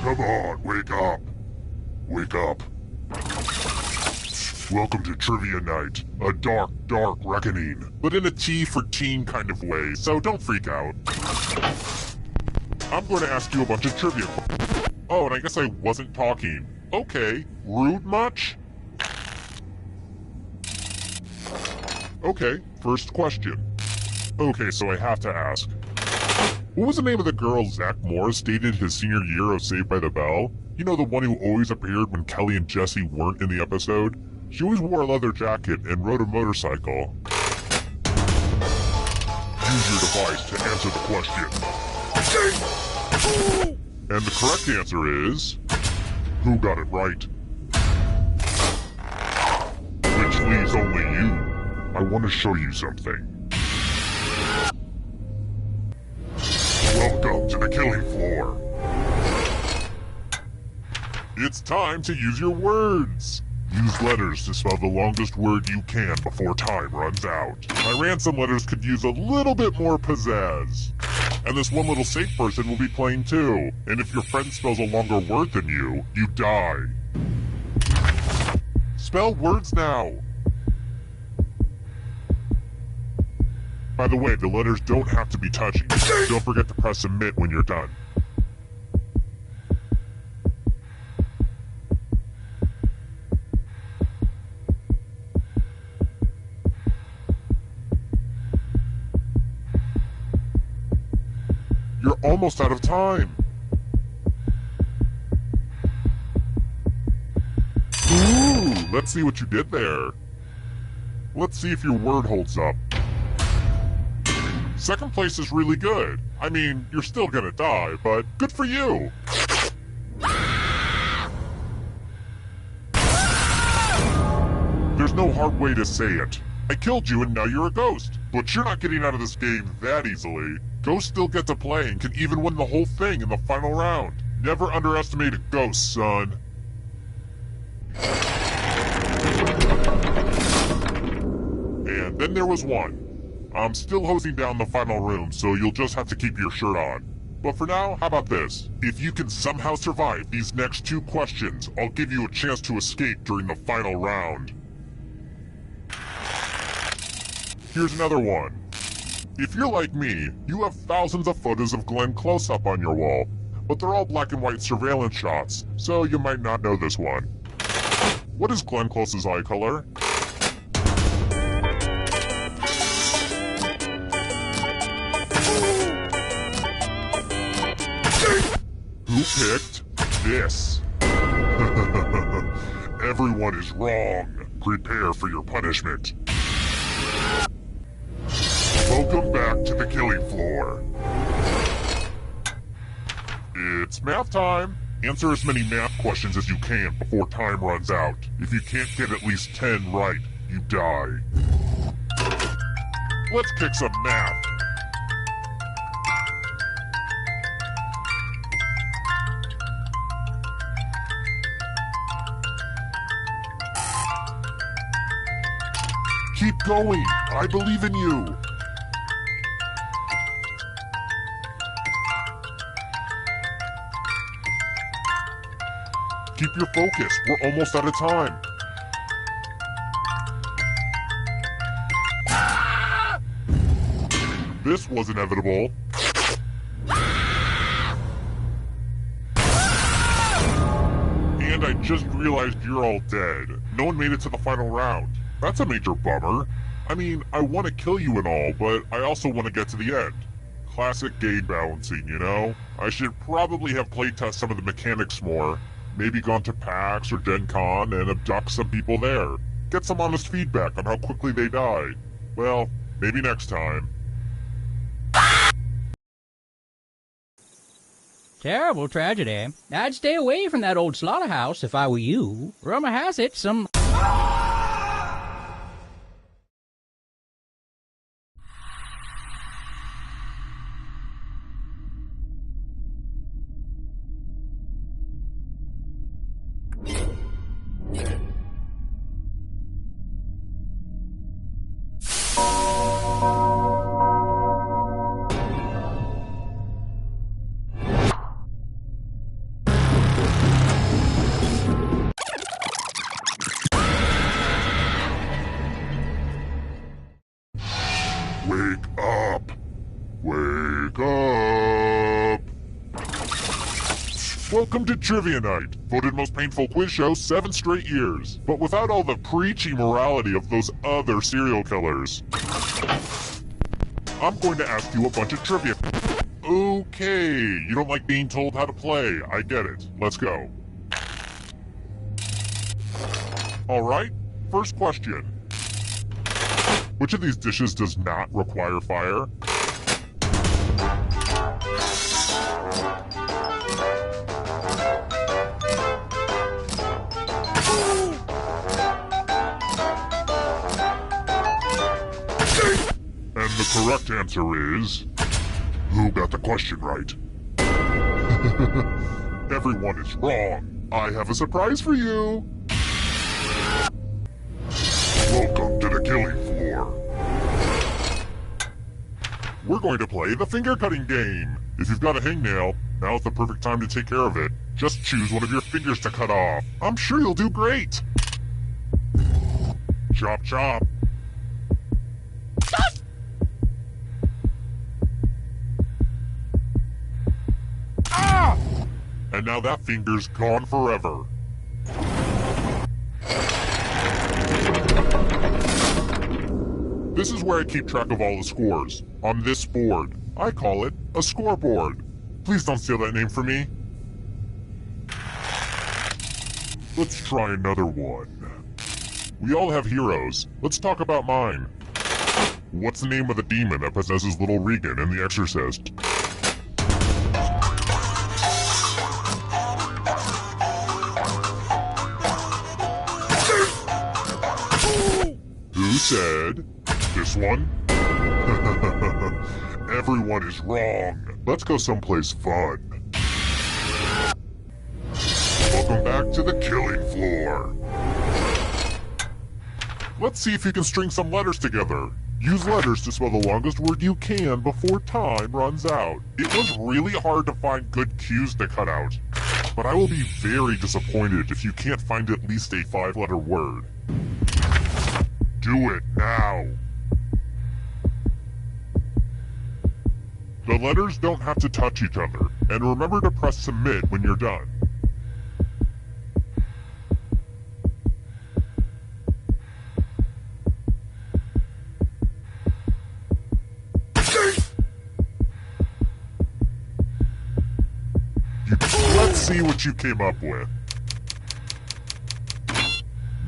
Come on, wake up. Wake up. Welcome to Trivia Night, a dark, dark reckoning, but in a T for teen kind of way, so don't freak out. I'm going to ask you a bunch of trivia questions. Oh, and I guess I wasn't talking. Okay, rude much? Okay, first question. Okay, so I have to ask. What was the name of the girl Zach Morris dated his senior year of Saved by the Bell? You know, the one who always appeared when Kelly and Jesse weren't in the episode? She always wore a leather jacket and rode a motorcycle. Use your device to answer the question. And the correct answer is... Who got it right? Which leaves only you. I want to show you something. Welcome to the killing floor. It's time to use your words. Use letters to spell the longest word you can before time runs out. My ransom letters could use a little bit more pizzazz. And this one little safe person will be playing too. And if your friend spells a longer word than you, you die. Spell words now. By the way, the letters don't have to be touching. Don't forget to press submit when you're done. You're almost out of time. Ooh, let's see what you did there. Let's see if your word holds up. Second place is really good. I mean, you're still gonna die, but good for you. There's no hard way to say it. I killed you and now you're a ghost. But you're not getting out of this game that easily. Ghosts still get to play and can even win the whole thing in the final round. Never underestimate a ghost, son. And then there was one. I'm still hosing down the final room, so you'll just have to keep your shirt on. But for now, how about this? If you can somehow survive these next 2 questions, I'll give you a chance to escape during the final round. Here's another one. If you're like me, you have thousands of photos of Glenn Close up on your wall, but they're all black and white surveillance shots, so you might not know this one. What is Glenn Close's eye color? Who picked this? Everyone is wrong. Prepare for your punishment. Welcome back to the killing floor. It's math time. Answer as many math questions as you can before time runs out. If you can't get at least 10 right, you die. Let's kick some math. Keep going. I believe in you. Keep your focus. We're almost out of time. This was inevitable. And I just realized you're all dead. No one made it to the final round. That's a major bummer. I mean, I want to kill you and all, but I also want to get to the end. Classic game balancing, you know? I should probably have playtest some of the mechanics more. Maybe gone to PAX or Gen Con and abduct some people there. Get some honest feedback on how quickly they die. Well, maybe next time. Terrible tragedy. I'd stay away from that old slaughterhouse if I were you. Rumor has it some... Wake up! Welcome to Trivia Night, voted most painful quiz show 7 straight years, but without all the preachy morality of those other serial killers. I'm going to ask you a bunch of trivia. Okay, you don't like being told how to play. I get it. Let's go. Alright, first question. Which of these dishes does not require fire? And the correct answer is... Who got the question right? Everyone is wrong. I have a surprise for you. Welcome to the killing floor. We're going to play the finger cutting game. If you've got a hangnail, now's the perfect time to take care of it. Just choose one of your fingers to cut off. I'm sure you'll do great. Chop chop. Ah! And now that finger's gone forever. This is where I keep track of all the scores. On this board. I call it a scoreboard. Please don't steal that name from me. Let's try another one. We all have heroes. Let's talk about mine. What's the name of the demon that possesses little Regan in The Exorcist? Who said this one? Everyone is wrong. Let's go someplace fun. Welcome back to the killing floor. Let's see if you can string some letters together. Use letters to spell the longest word you can before time runs out. It was really hard to find good cues to cut out, but I will be very disappointed if you can't find at least a 5-letter word. Do it now. The letters don't have to touch each other, and remember to press submit when you're done. Let's see what you came up with.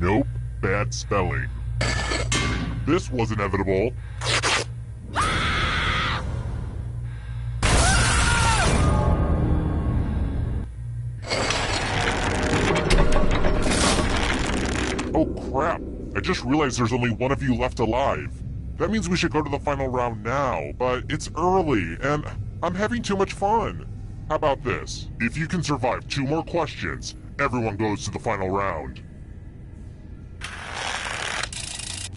Nope, bad spelling. This was inevitable. Oh crap, I just realized there's only one of you left alive. That means we should go to the final round now, but it's early, and I'm having too much fun. How about this? If you can survive 2 more questions, everyone goes to the final round.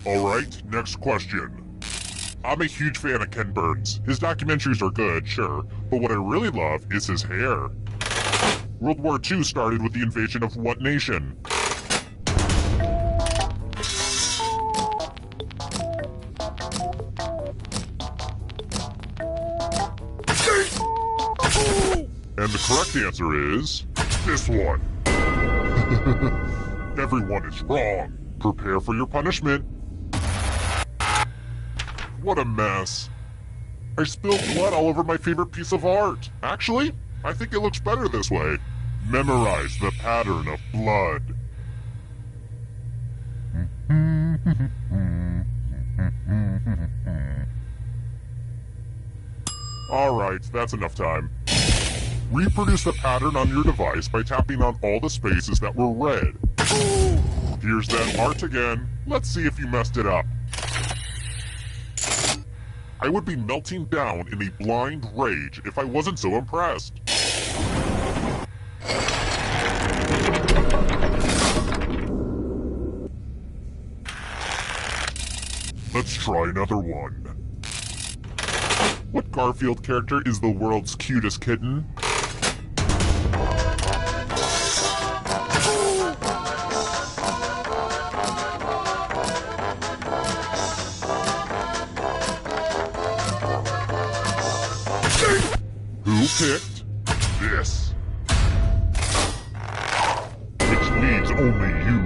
Alright, next question. I'm a huge fan of Ken Burns. His documentaries are good, sure, but what I really love is his hair. World War II started with the invasion of what nation? And the correct answer is... this one. Everyone is wrong. Prepare for your punishment. What a mess. I spilled blood all over my favorite piece of art. Actually, I think it looks better this way. Memorize the pattern of blood. Alright, that's enough time. Reproduce the pattern on your device by tapping on all the spaces that were red. Here's that art again. Let's see if you messed it up. I would be melting down in a blind rage if I wasn't so impressed. Let's try another one. What Garfield character is the world's cutest kitten? Who picked this? Which leaves only you.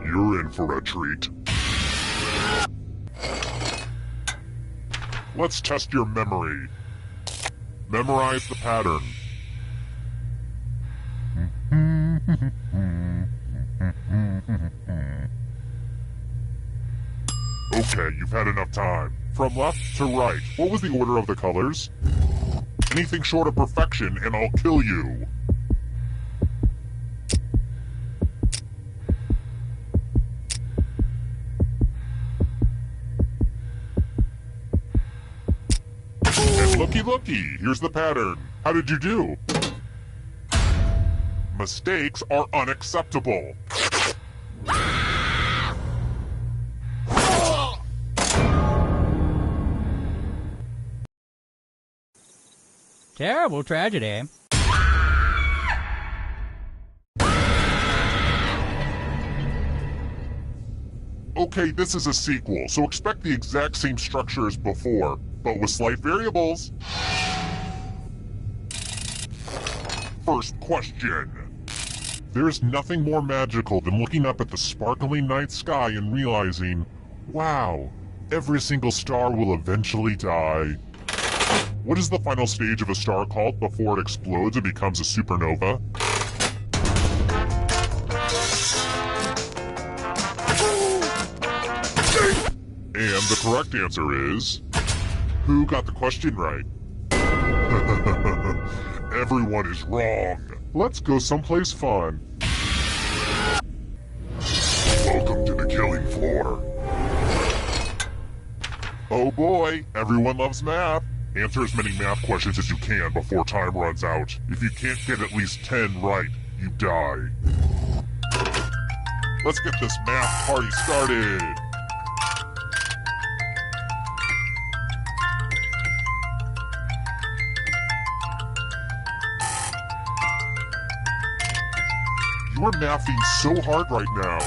You're in for a treat. Let's test your memory. Memorize the pattern. Okay, you've had enough time. From left to right, what was the order of the colors? Anything short of perfection and I'll kill you. And looky, here's the pattern. How did you do? Mistakes are unacceptable. Terrible tragedy. Okay, this is a sequel, so expect the exact same structure as before, but with slight variables. First question. There's nothing more magical than looking up at the sparkling night sky and realizing, wow, every single star will eventually die. What is the final stage of a star called before it explodes and becomes a supernova? And the correct answer is... Who got the question right? Everyone is wrong. Let's go someplace fun. Welcome to the killing floor. Oh boy, everyone loves math. Answer as many math questions as you can before time runs out. If you can't get at least 10 right, you die. Let's get this math party started. You're mathing so hard right now.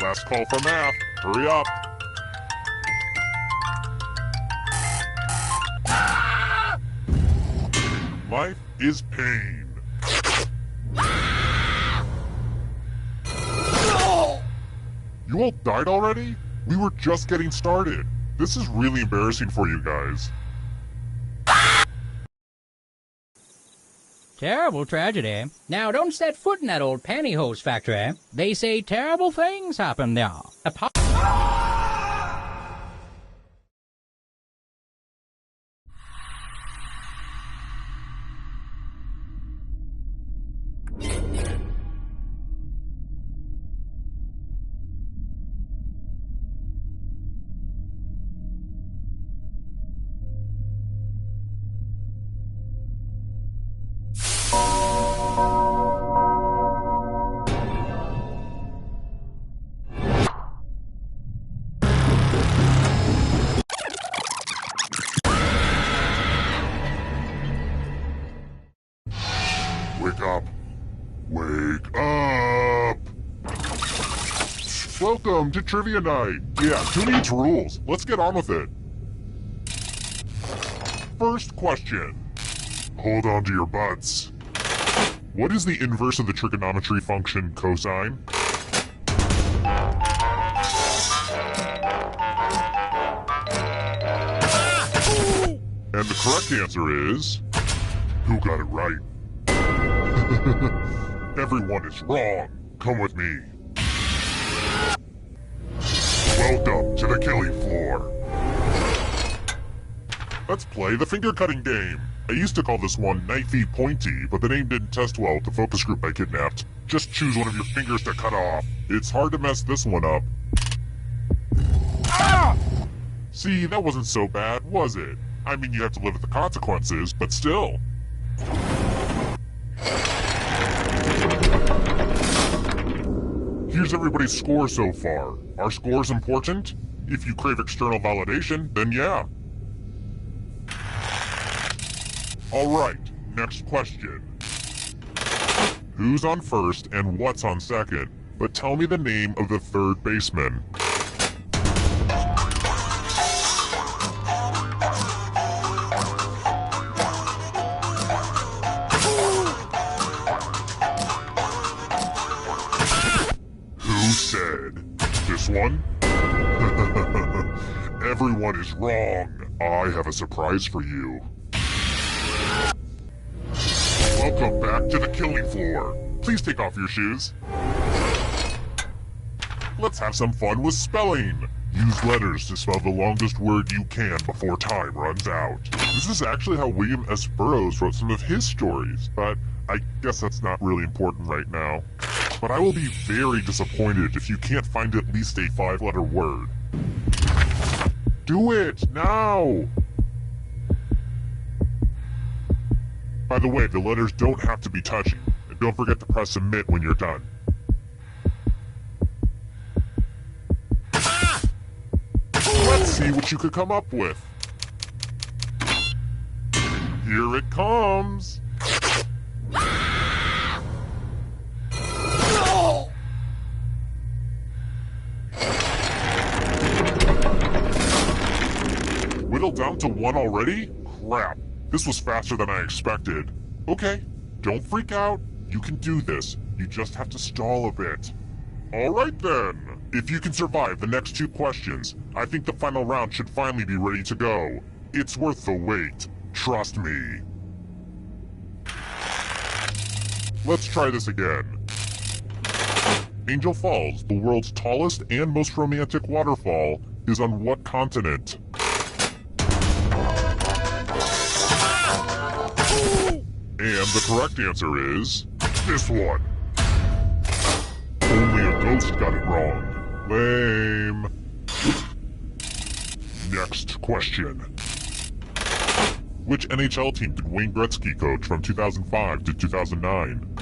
Last call for math. Hurry up. Life is pain. You all died already? We were just getting started. This is really embarrassing for you guys. Terrible tragedy. Now, don't set foot in that old pantyhose factory. They say terrible things happen there. Wake up. Wake up! Welcome to Trivia Night. Yeah, who needs rules? Let's get on with it. First question. Hold on to your butts. What is the inverse of the trigonometry function cosine? And the correct answer is... Who got it right? Everyone is wrong. Come with me. Welcome to the killing floor. Let's play the finger cutting game. I used to call this one Knifey Pointy, but the name didn't test well with the focus group I kidnapped. Just choose one of your fingers to cut off. It's hard to mess this one up. Ah! See, that wasn't so bad, was it? I mean, you have to live with the consequences, but still. Here's everybody's score so far. Are scores important? If you crave external validation, then yeah. Alright, next question. Who's on first and what's on second? but tell me the name of the third baseman. Who said this one? Everyone is wrong. I have a surprise for you. Welcome back to the killing floor. Please take off your shoes. Let's have some fun with spelling. Use letters to spell the longest word you can before time runs out. This is actually how William S. Burroughs wrote some of his stories, but I guess that's not really important right now. But I will be very disappointed if you can't find at least a 5-letter word. Do it, now! By the way, the letters don't have to be touching, and don't forget to press submit when you're done. Let's see what you could come up with. Here it comes! Whittled down to 1 already? Crap. This was faster than I expected. Okay, don't freak out. You can do this. You just have to stall a bit. Alright then. If you can survive the next 2 questions, I think the final round should finally be ready to go. It's worth the wait. Trust me. Let's try this again. Angel Falls, the world's tallest and most romantic waterfall, is on what continent? And the correct answer is this one. Only a ghost got it wrong. Lame. Next question. Which NHL team did Wayne Gretzky coach from 2005 to 2009?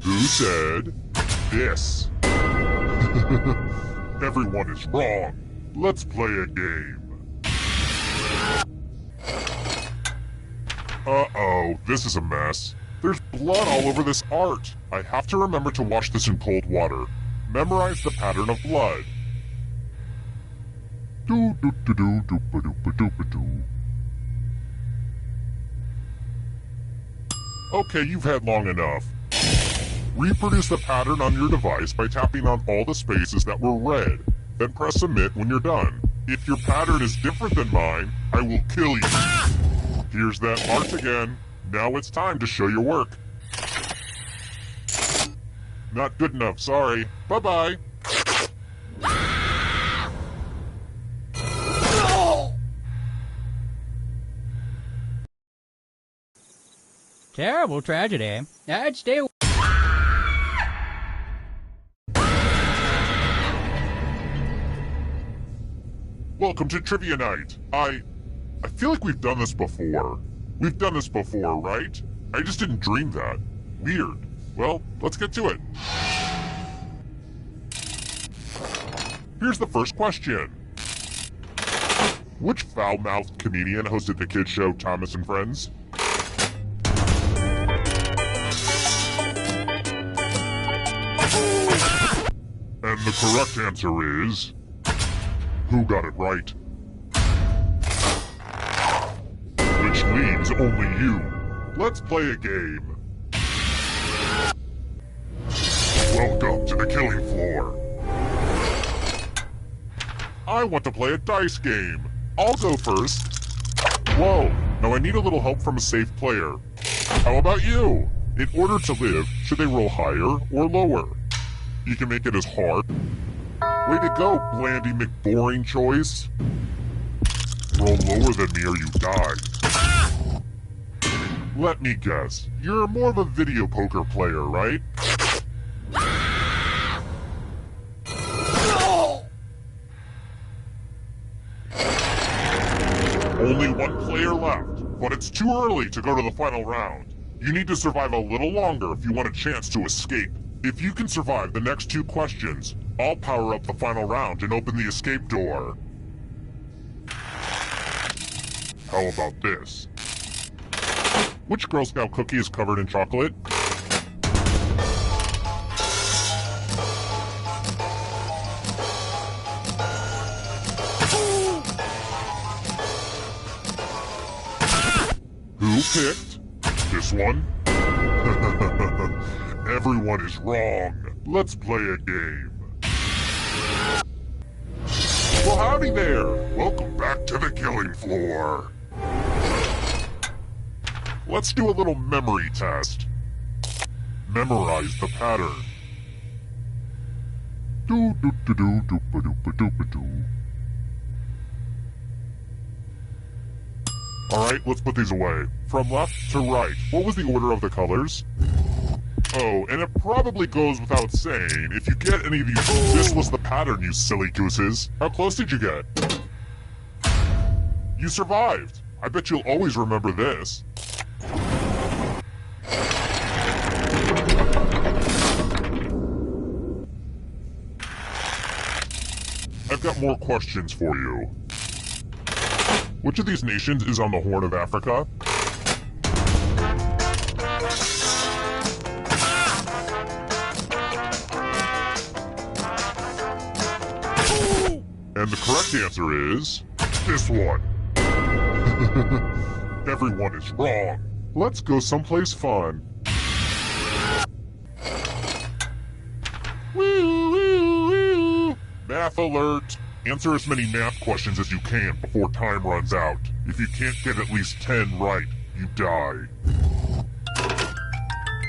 Who said this? Everyone is wrong. Let's play a game. Uh-oh, this is a mess. There's blood all over this art. I have to remember to wash this in cold water. Memorize the pattern of blood. Okay, you've had long enough. Reproduce the pattern on your device by tapping on all the spaces that were red. Then press submit when you're done. If your pattern is different than mine, I will kill you. Here's that art again. Now it's time to show your work. Not good enough, sorry. Bye-bye. Terrible tragedy. I'd stay. Welcome to Trivia Night. I feel like we've done this before. We've done this before, right? I just didn't dream that. Weird. Well, let's get to it. Here's the first question. Which foul-mouthed comedian hosted the kids show Thomas and Friends? And the correct answer is... who got it right? Which leaves only you. Let's play a game. Welcome to the killing floor. I want to play a dice game. I'll go first. Whoa, now I need a little help from a safe player. How about you? In order to live, should they roll higher or lower? You can make it as hard. Way to go, Blandy McBoring choice. Roll lower than me or you die. Let me guess, you're more of a video poker player, right? Only one player left, but it's too early to go to the final round. You need to survive a little longer if you want a chance to escape. If you can survive the next 2 questions, I'll power up the final round and open the escape door. How about this? Which Girl Scout cookie is covered in chocolate? Who picked this one? Everyone is wrong. Let's play a game. Well, howdy there. Welcome back to the killing floor. Let's do a little memory test. Memorize the pattern. Do do do do do ba do ba do ba do. Alright, let's put these away. From left to right, what was the order of the colors? Oh, and it probably goes without saying, if you get any of these, this was the pattern, you silly gooses. How close did you get? You survived. I bet you'll always remember this. I've got more questions for you. Which of these nations is on the Horn of Africa? And the correct answer is this one. Everyone is wrong. Let's go someplace fun. Woo, woo, woo. Math alert. Answer as many math questions as you can before time runs out. If you can't get at least 10 right, you die.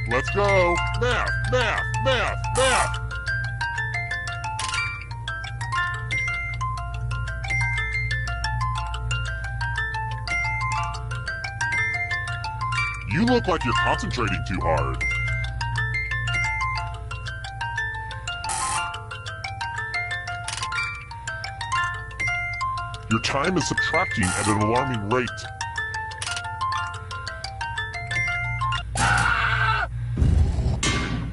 Let's go. Math, math, math, math. You look like you're concentrating too hard. Your time is subtracting at an alarming rate.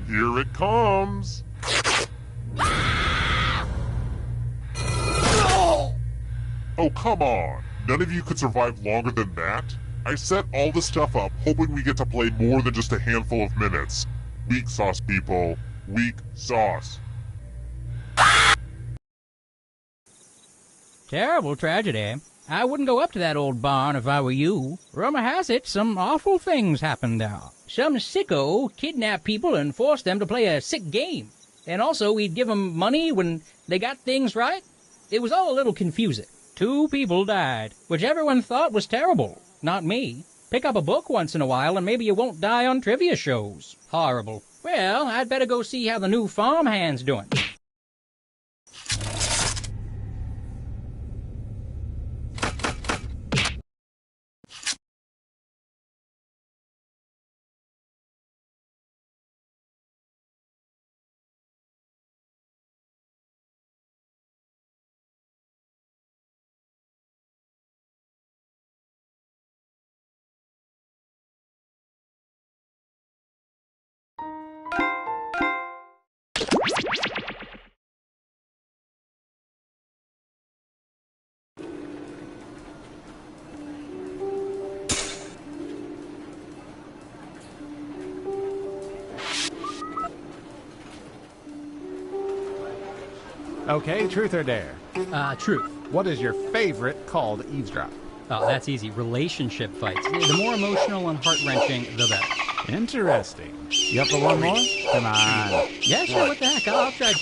Here it comes. Oh, come on. None of you could survive longer than that? I set all the stuff up hoping we get to play more than just a handful of minutes. Weak sauce, people. Weak sauce. Terrible tragedy. I wouldn't go up to that old barn if I were you. Rumor has it some awful things happened there. Some sicko kidnapped people and forced them to play a sick game. And also we'd give them money when they got things right. It was all a little confusing. 2 people died, which everyone thought was terrible. Not me. Pick up a book once in a while and maybe you won't die on trivia shows. Horrible. Well, I'd better go see how the new farmhand's doing. Okay, truth or dare? Truth. What is your favorite call to eavesdrop? Oh, that's easy. Relationship fights. The more emotional and heart-wrenching, the better. Interesting. You up for one more? Come on. Yeah, sure. What the heck? I'll try.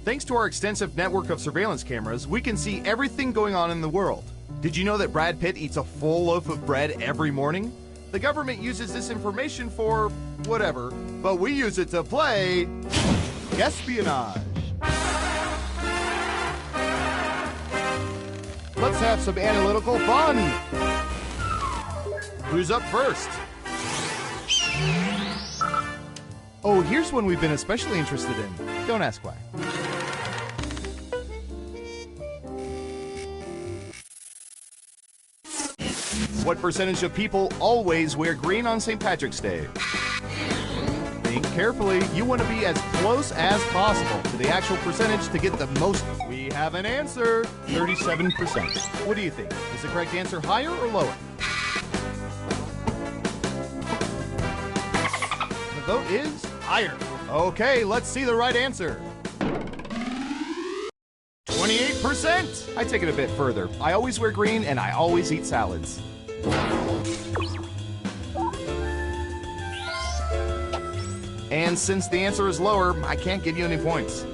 Thanks to our extensive network of surveillance cameras, we can see everything going on in the world. Did you know that Brad Pitt eats a full loaf of bread every morning? The government uses this information for whatever, but we use it to play espionage. Let's have some analytical fun. Who's up first? Oh, here's one we've been especially interested in. Don't ask why. What percentage of people always wear green on St. Patrick's Day? Think carefully. You want to be as close as possible to the actual percentage to get the most. We have an answer, 37%. What do you think? Is the correct answer higher or lower? The vote is higher. Okay, let's see the right answer. 28%. I take it a bit further. I always wear green and I always eat salads. And since the answer is lower, I can't give you any points.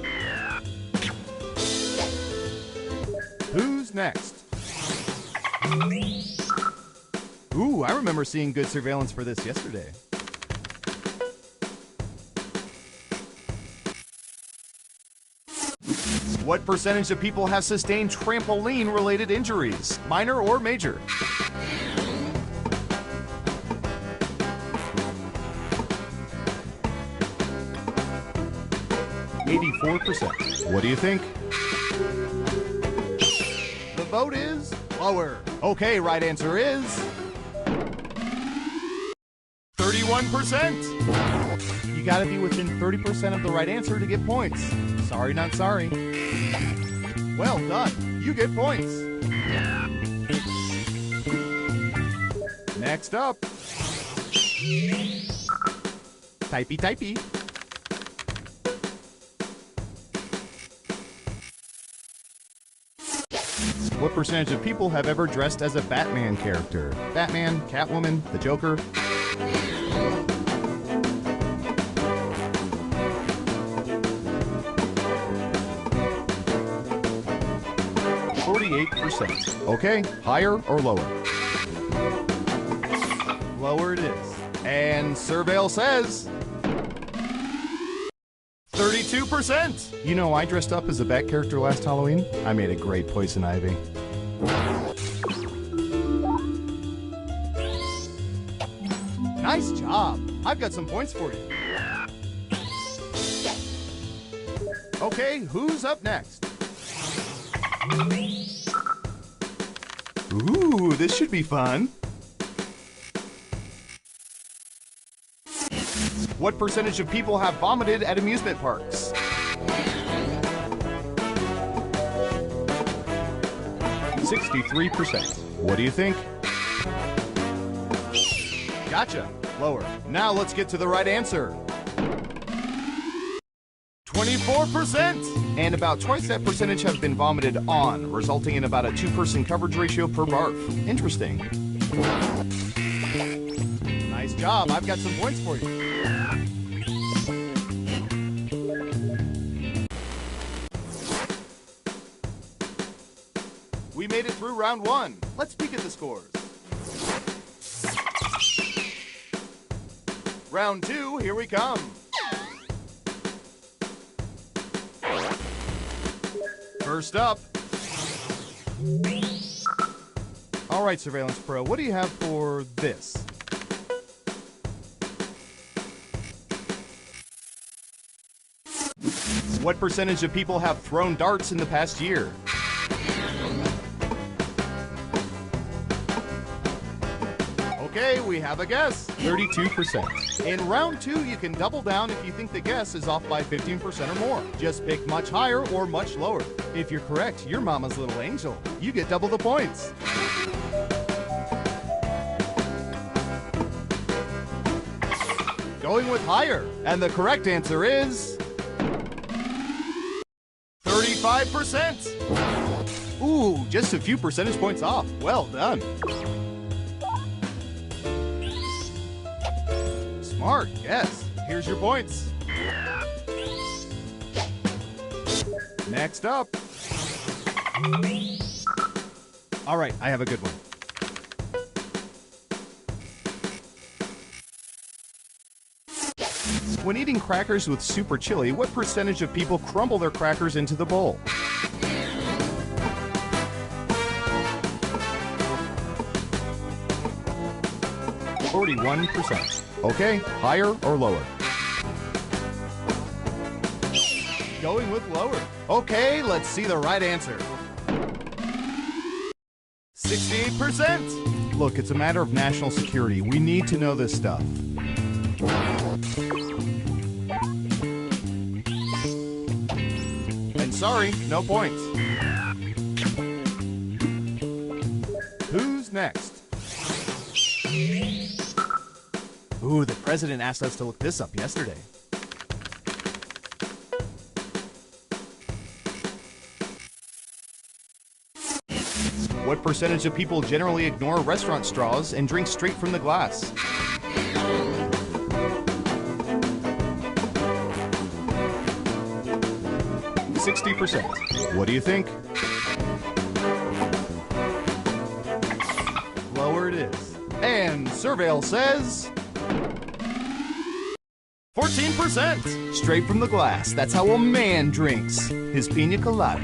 Who's next? Ooh, I remember seeing good surveillance for this yesterday. What percentage of people have sustained trampoline-related injuries, minor or major? %. What do you think? The vote is lower. Okay, right answer is 31%. You gotta be within 30% of the right answer to get points. Sorry, not sorry. Well done. You get points. Next up. Typey. What percentage of people have ever dressed as a Batman character? Batman, Catwoman, the Joker? 48%. Okay, higher or lower? Lower it is. And Surveil says 32%. You know, I dressed up as a Bat character last Halloween. I made a great Poison Ivy. Nice job. I've got some points for you. Okay, who's up next? Ooh, this should be fun. What percentage of people have vomited at amusement parks? %. What do you think? Gotcha. Lower. Now let's get to the right answer. 24%! And about twice that percentage have been vomited on, resulting in about a 2-person coverage ratio per barf. Interesting. Nice job. I've got some points for you. We made it through round 1. Let's peek at the scores. Round 2, here we come. First up. All right, Surveillance Pro, what do you have for this? What percentage of people have thrown darts in the past year? Okay, we have a guess. 32%. In round 2, you can double down if you think the guess is off by 15% or more. Just pick much higher or much lower. If you're correct, you're Mama's little angel. You get double the points. Going with higher. And the correct answer is 35%. Ooh, just a few percentage points off. Well done. Smart, yes. Here's your points. Next up. All right, I have a good one. When eating crackers with super chili, what percentage of people crumble their crackers into the bowl? %. Okay, higher or lower? Going with lower. Okay, let's see the right answer. 68%. Look, it's a matter of national security. We need to know this stuff. Sorry, no points. Who's next? Ooh, the president asked us to look this up yesterday. What percentage of people generally ignore restaurant straws and drink straight from the glass? %. What do you think? Lower it is. And Surveil says 14%. Straight from the glass. That's how a man drinks his pina colada.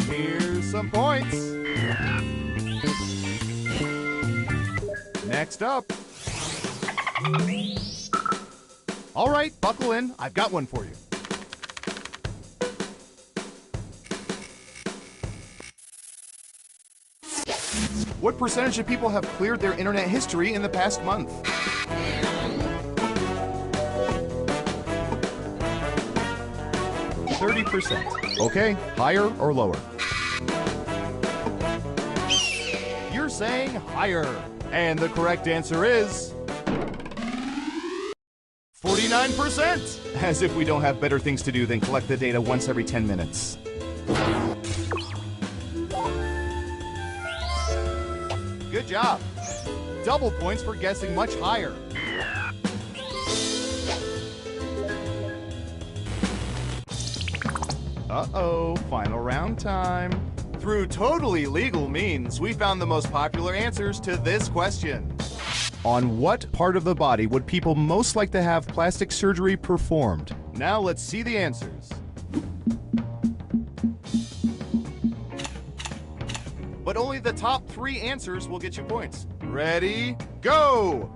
Here's some points. Next up. All right, buckle in. I've got one for you. What percentage of people have cleared their internet history in the past month? %. Okay, higher or lower? You're saying higher. And the correct answer is 49%. As if we don't have better things to do than collect the data once every 10 minutes. Good job. Double points for guessing much higher. Uh-oh, final round time. Through totally legal means, we found the most popular answers to this question. On what part of the body would people most like to have plastic surgery performed? Now let's see the answers. But only the top 3 answers will get you points. Ready, go!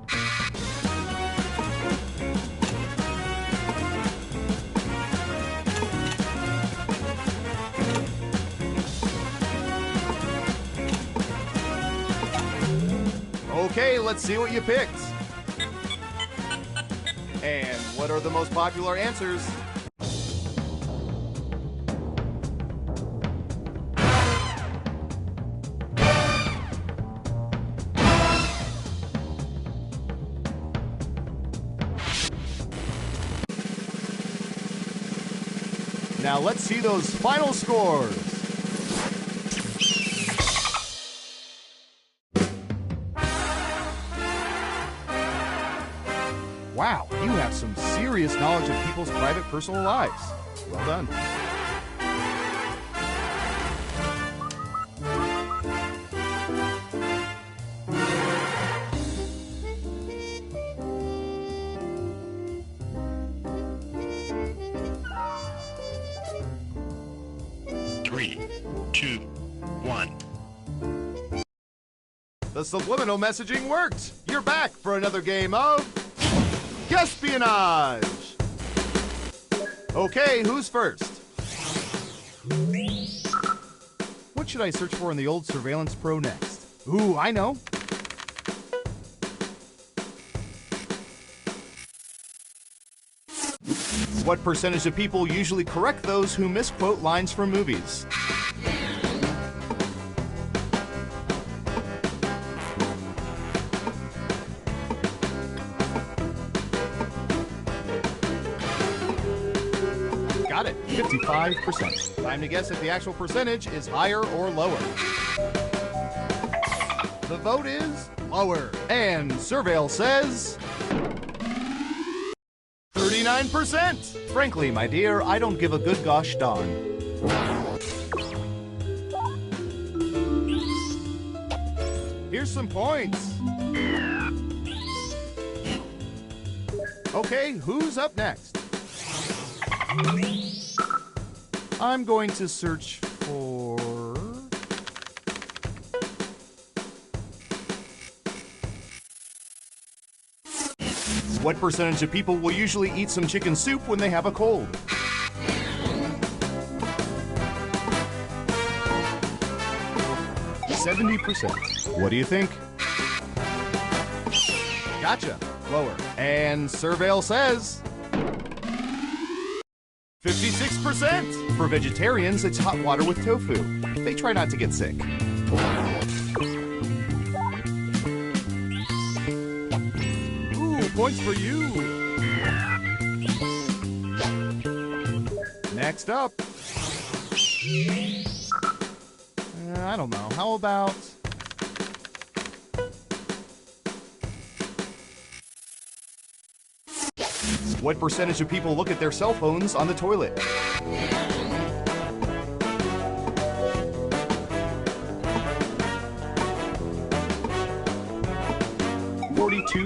Okay, let's see what you picked. And what are the most popular answers? Now let's see those final scores. Wow, you have some serious knowledge of people's private personal lives. Well done. Three, two, one. The subliminal messaging worked. You're back for another game of Espionage! Okay, who's first? What should I search for in the old Surveillance Pro next? Ooh, I know. What percentage of people usually correct those who misquote lines from movies? Got it, 55%. Time to guess if the actual percentage is higher or lower. The vote is lower. And Surveil says 39%. Frankly, my dear, I don't give a good gosh darn. Here's some points. Okay, who's up next? I'm going to search for... What percentage of people will usually eat some chicken soup when they have a cold? %. What do you think? Gotcha. Lower. And Surveil says 56%. For vegetarians, it's hot water with tofu. They try not to get sick. Ooh, points for you. Next up. I don't know. How about... What percentage of people look at their cell phones on the toilet?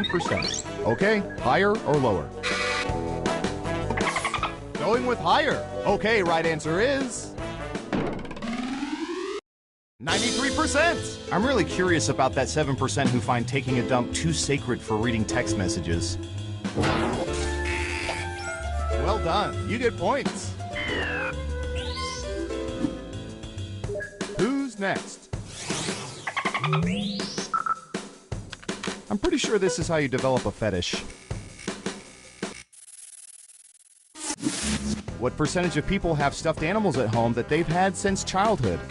%. Okay, higher or lower? Going with higher. Okay, right answer is 93%. I'm really curious about that 7% who find taking a dump too sacred for reading text messages. Well done. You get points. Who's next? I'm pretty sure this is how you develop a fetish. What percentage of people have stuffed animals at home that they've had since childhood?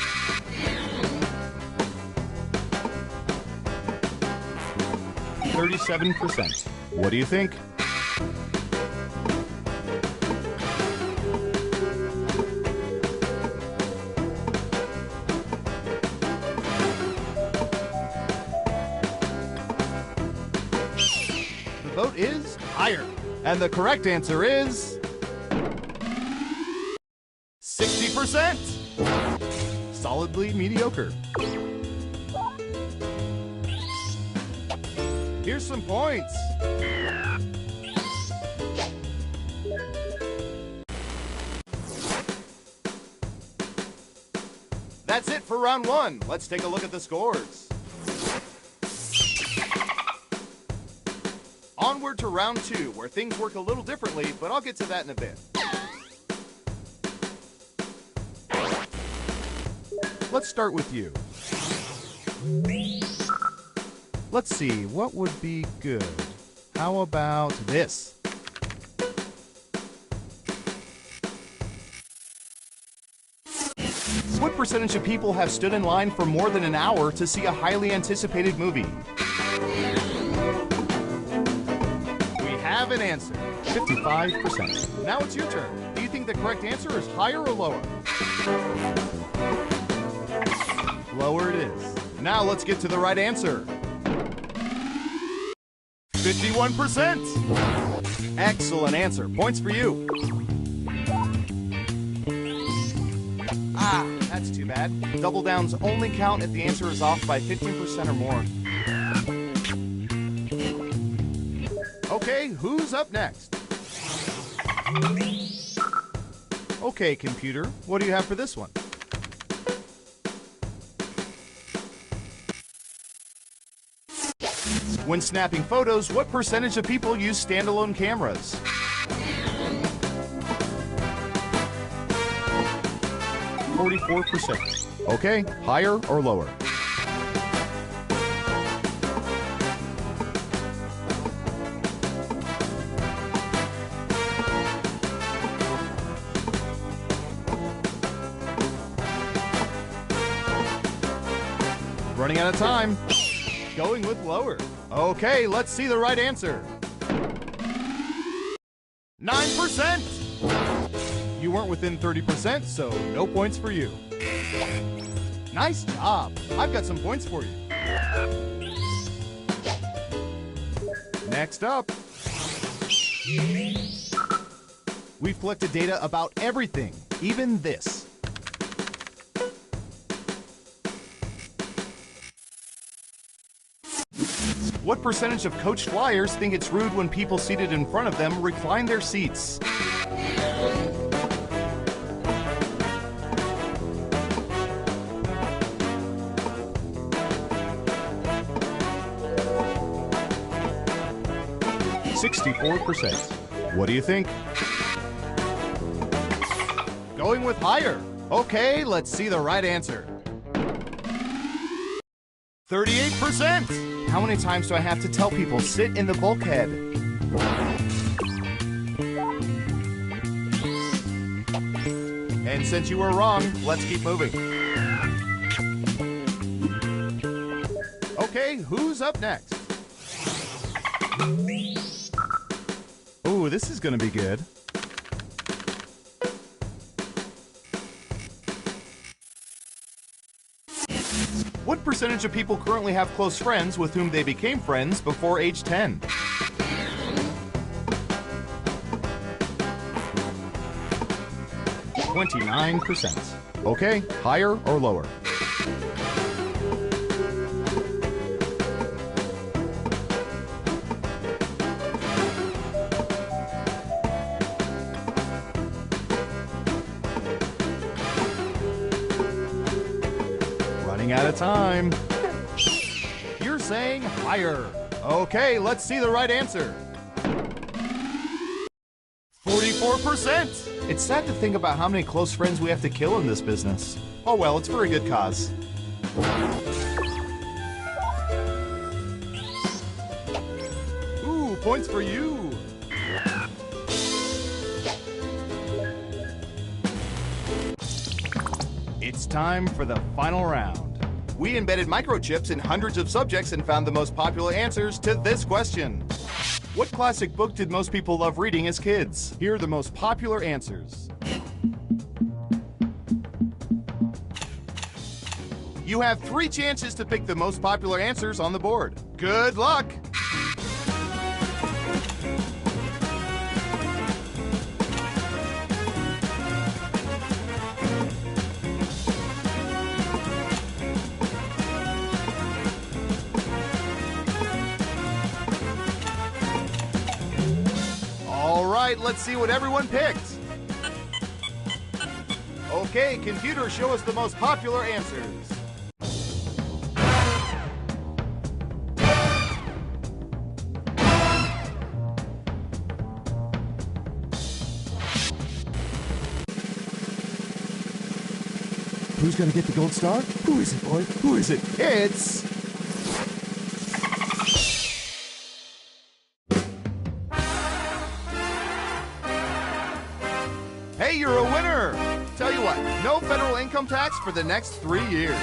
%. What do you think? The vote is higher. And the correct answer is 60%. Solidly mediocre. Here's some points. That's it for round one. Let's take a look at the scores. Onward to round two, where things work a little differently, but I'll get to that in a bit. Let's start with you. Let's see, what would be good? How about this? What percentage of people have stood in line for more than an hour to see a highly anticipated movie? We have an answer, 55%. Now it's your turn. Do you think the correct answer is higher or lower? Lower it is. Now let's get to the right answer. 51%. Excellent answer. Points for you. Ah, that's too bad. Double downs only count if the answer is off by 15% or more. Okay, who's up next? Okay, computer, what do you have for this one? When snapping photos, what percentage of people use standalone cameras? %. Okay, higher or lower? Running out of time. Going with lower. Okay, let's see the right answer. 9%. You weren't within 30%, so no points for you. Nice job. I've got some points for you. Next up. We've collected data about everything, even this. What percentage of coach flyers think it's rude when people seated in front of them recline their seats? %. What do you think? Going with higher. Okay, let's see the right answer. 38%. How many times do I have to tell people sit in the bulkhead? And since you were wrong, let's keep moving. Okay, who's up next? Ooh, this is gonna be good. What percentage of people currently have close friends with whom they became friends before age 10? %29. Okay, higher or lower? Running out of time. You're saying higher. Okay, let's see the right answer. 44%! It's sad to think about how many close friends we have to kill in this business. Oh well, it's for a good cause. Ooh, points for you! It's time for the final round. We embedded microchips in hundreds of subjects and found the most popular answers to this question. What classic book did most people love reading as kids? Here are the most popular answers. You have 3 chances to pick the most popular answers on the board. Good luck! All right, let's see what everyone picked. Okay, computer, show us the most popular answers. Who's gonna get the gold star? Who is it, boy? Who is it? It's... Hey, you're a winner! Tell you what, no federal income tax for the next 3 years.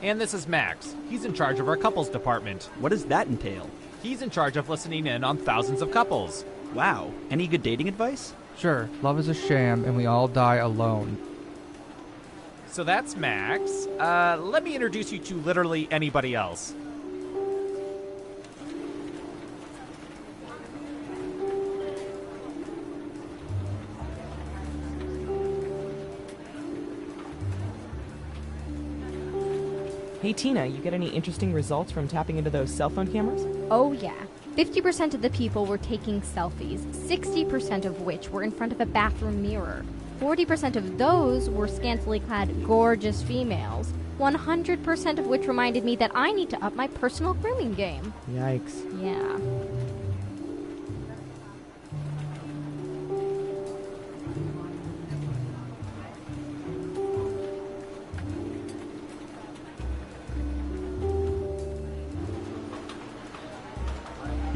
And this is Max. He's in charge of our couples department. What does that entail? He's in charge of listening in on thousands of couples. Wow. Any good dating advice? Sure, love is a sham and we all die alone. So that's Max. Let me introduce you to literally anybody else. Hey Tina, you get any interesting results from tapping into those cell phone cameras? Oh yeah. 50% of the people were taking selfies, 60% of which were in front of a bathroom mirror. 40% of those were scantily clad, gorgeous females. 100% of which reminded me that I need to up my personal grooming game. Yikes. Yeah.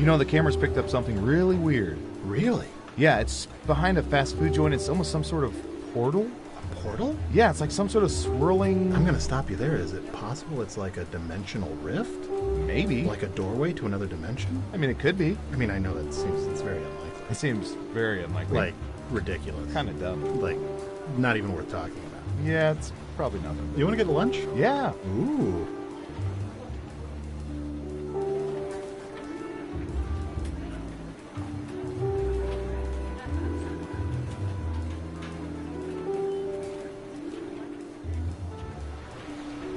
You know, the camera's picked up something really weird. Really? Yeah, it's behind a fast food joint. It's almost some sort of portal. A portal? Yeah, it's like some sort of swirling... I'm gonna stop you there. Is it possible it's like a dimensional rift? Maybe. Like a doorway to another dimension? I mean, it could be. I mean, I know it's very unlikely. It seems very unlikely. Like, ridiculous. Kind of dumb. Like, not even worth talking about. Yeah, it's probably nothing. You want to get lunch? Yeah. Ooh.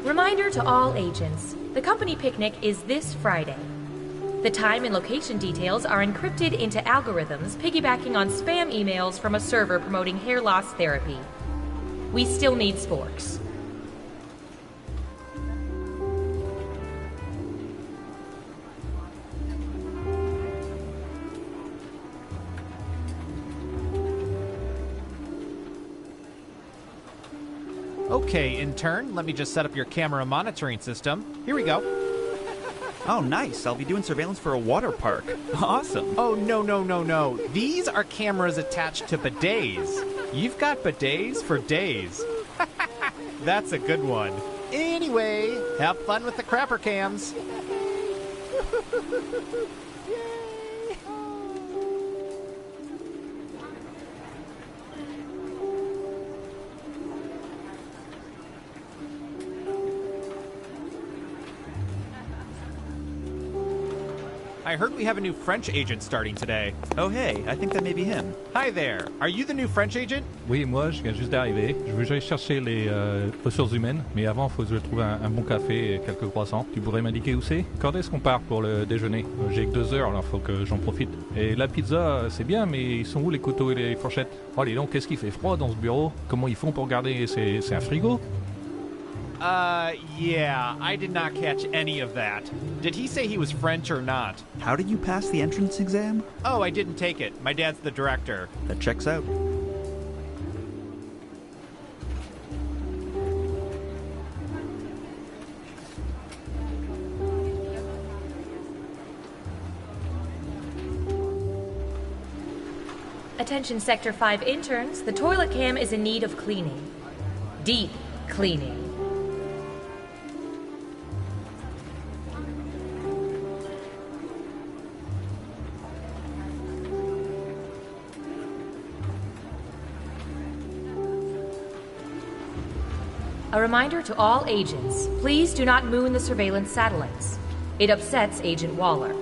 Reminder to all agents, the company picnic is this Friday. The time and location details are encrypted into algorithms piggybacking on spam emails from a server promoting hair loss therapy. We still need sporks. Okay, intern, let me just set up your camera monitoring system. Here we go. Oh, nice. I'll be doing surveillance for a water park. Awesome. Oh, no. These are cameras attached to bidets. You've got bidets for days. That's a good one. Anyway, have fun with the crapper cams. I heard we have a new French agent starting today. Oh, hey, I think that may be him. Hi there. Are you the new French agent? Oui, moi, je viens juste d'arriver. Je veux juste chercher les ressources humaines, mais avant, il faut que je trouve un bon café et quelques croissants. Tu pourrais m'indiquer où c'est? Quand est-ce qu'on part pour le déjeuner? J'ai que 2 heures, alors faut que j'en profite. Et la pizza, c'est bien, mais ils sont où les couteaux et les fourchettes? Oh, dis donc, qu'est-ce qu'il fait froid dans ce bureau? Comment ils font pour garder? C'est un frigo? Yeah, I did not catch any of that. Did he say he was French or not? How did you pass the entrance exam? Oh, I didn't take it. My dad's the director. That checks out. Attention Sector 5 interns, the toilet cam is in need of cleaning. Deep cleaning. A reminder to all agents, please do not moon the surveillance satellites. It upsets Agent Waller.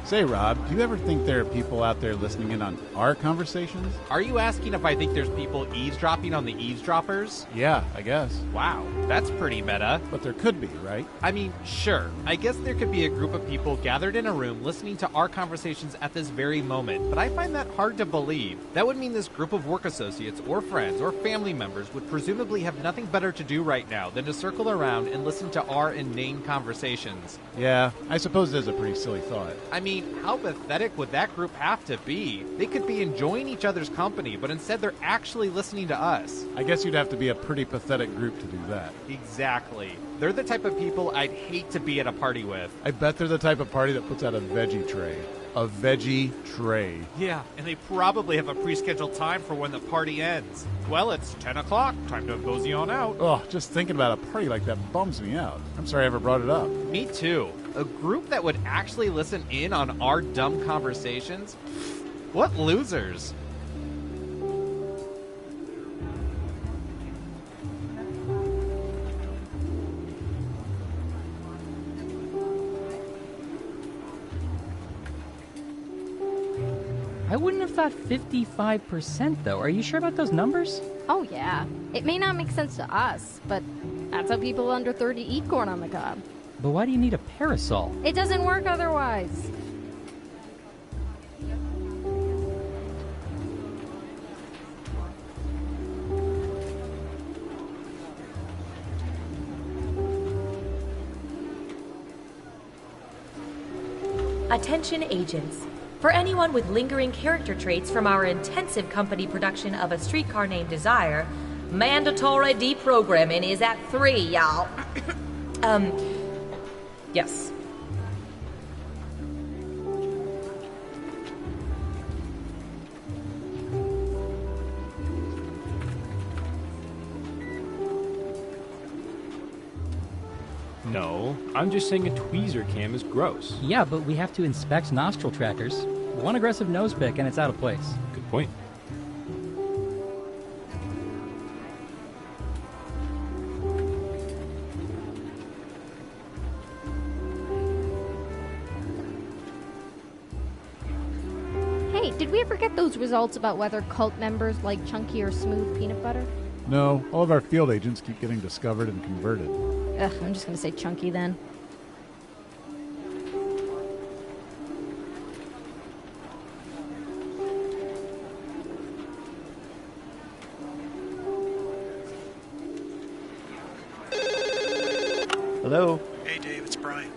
Say, Rob, do you ever think there are people out there listening in on our conversations? Are you asking if I think there's people eavesdropping on the eavesdroppers? Yeah, I guess. Wow, that's pretty meta. But there could be, right? I mean, sure. I guess there could be a group of people gathered in a room listening to our conversations at this very moment, but I find that hard to believe. That would mean this group of work associates or friends or family members would presumably have nothing better to do right now than to circle around and listen to our inane conversations. Yeah, I suppose it is a pretty silly thought. I mean, how pathetic would that group have to be? They could be enjoying each other's company, but instead they're actually listening to us. I guess you'd have to be a pretty pathetic group to do that. Exactly. They're the type of people I'd hate to be at a party with. I bet they're the type of party that puts out a veggie tray. A veggie tray. Yeah, and they probably have a pre-scheduled time for when the party ends. Well, it's 10 o'clock. Time to mosey on out. Oh, just thinking about a party like that bums me out. I'm sorry I ever brought it up. Me too. A group that would actually listen in on our dumb conversations? What losers. I wouldn't have thought 55%, though. Are you sure about those numbers? Oh, yeah. It may not make sense to us, but that's how people under 30 eat corn on the cob. But why do you need a parasol? It doesn't work otherwise. Attention agents. For anyone with lingering character traits from our intensive company production of A Streetcar Named Desire, mandatory deprogramming is at 3, y'all. Yes. No, I'm just saying a tweezer cam is gross. Yeah, but we have to inspect nostril trackers. One aggressive nose pick and it's out of place. Good point. Hey, did we ever get those results about whether cult members like chunky or smooth peanut butter? No, all of our field agents keep getting discovered and converted. Ugh, I'm just gonna say chunky then. Hello? Hey Dave, it's Brian.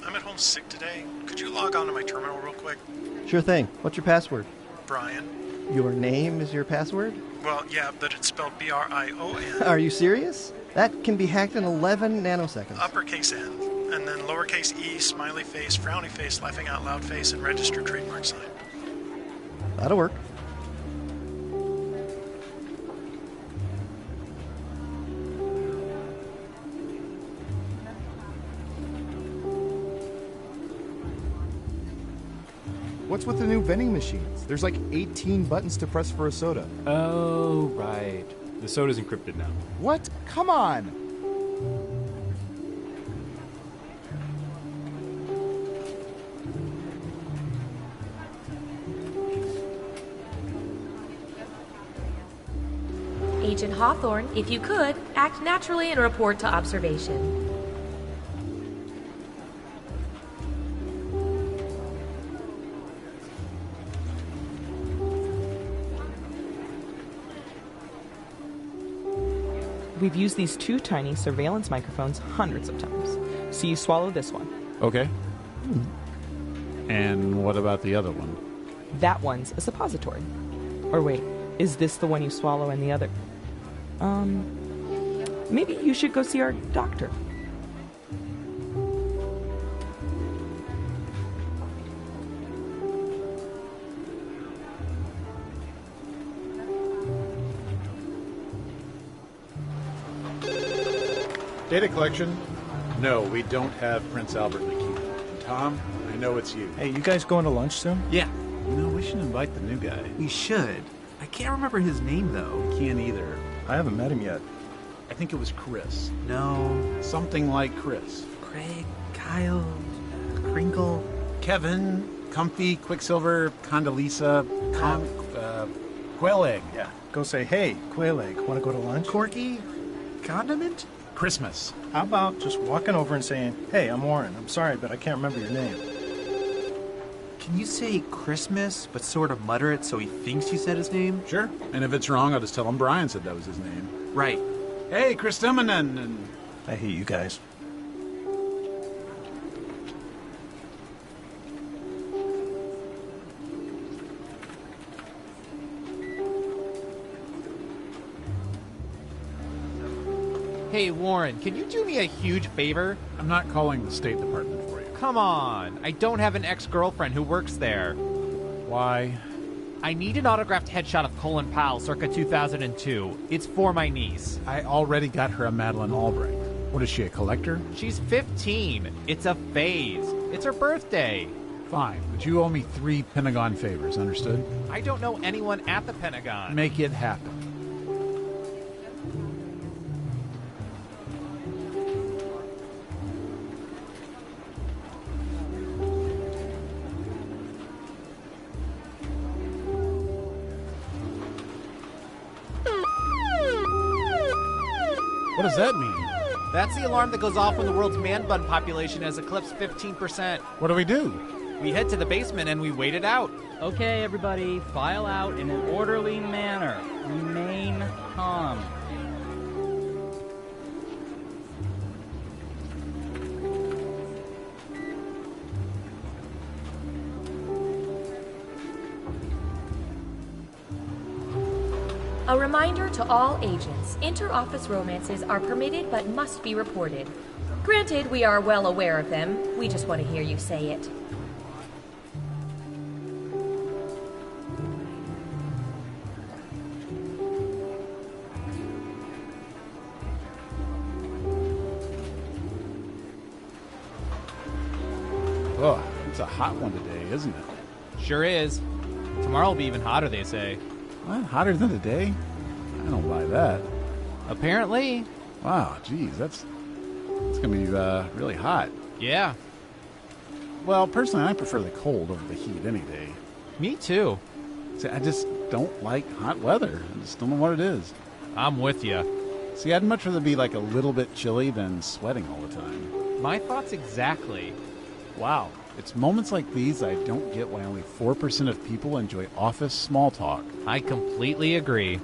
I'm at home sick today. Could you log on to my terminal real quick? Sure thing. What's your password? Brian. Your name is your password? Well, yeah, but it's spelled B-R-I-O-N. Are you serious? That can be hacked in 11 nanoseconds. Uppercase N, and then lowercase e, smiley face, frowny face, laughing out loud face, and registered trademark sign. That'll work. What's with the new vending machines? There's like 18 buttons to press for a soda. Oh, right. The soda's encrypted now. What? Come on! Agent Hawthorne, if you could, act naturally and report to observation. We've used these two tiny surveillance microphones hundreds of times. So you swallow this one. Okay. And what about the other one? That one's a suppository. Or wait, is this the one you swallow and the other? Maybe you should go see our doctor. Data collection? No, we don't have Prince Albert Nikita. And Tom, I know it's you. Hey, you guys going to lunch soon? Yeah. No, we should invite the new guy. We should. I can't remember his name, though. Can't either. I haven't met him yet. I think it was Chris. No. Something like Chris. Craig, Kyle, Crinkle. Kevin, Comfy, Quicksilver, Condoleezza, Quail Egg. Yeah. Go say, hey, Quail Egg, want to go to lunch? Corky, Condiment? Christmas. How about just walking over and saying, hey, I'm Warren. I'm sorry, but I can't remember your name. Can you say Christmas, but sort of mutter it so he thinks you said his name? Sure. And if it's wrong, I'll just tell him Brian said that was his name. Right. Hey, Chris Timonen, and I hate you guys. Hey, Warren, can you do me a huge favor? I'm not calling the State Department for you. Come on. I don't have an ex-girlfriend who works there. Why? I need an autographed headshot of Colin Powell circa 2002. It's for my niece. I already got her a Madeleine Albright. What is she, a collector? She's 15. It's a phase. It's her birthday. Fine, but you owe me 3 Pentagon favors, understood? I don't know anyone at the Pentagon. Make it happen. What does that mean? That's the alarm that goes off when the world's man bun population has eclipsed 15%. What do we do? We head to the basement and we wait it out. Okay, everybody, file out in an orderly manner. Remain calm. A reminder to all agents, inter-office romances are permitted but must be reported. Granted, we are well aware of them. We just want to hear you say it. Oh, it's a hot one today, isn't it? Sure is. Tomorrow will be even hotter, they say. What? Hotter than today? I don't buy that. Apparently. Wow, geez, it's gonna be really hot. Yeah. Well, personally, I prefer the cold over the heat any day. Me too. See, I just don't like hot weather. I just don't know what it is. I'm with you. See, I'd much rather be like a little bit chilly than sweating all the time. My thoughts exactly. Wow. It's moments like these I don't get why only 4% of people enjoy office small talk. I completely agree.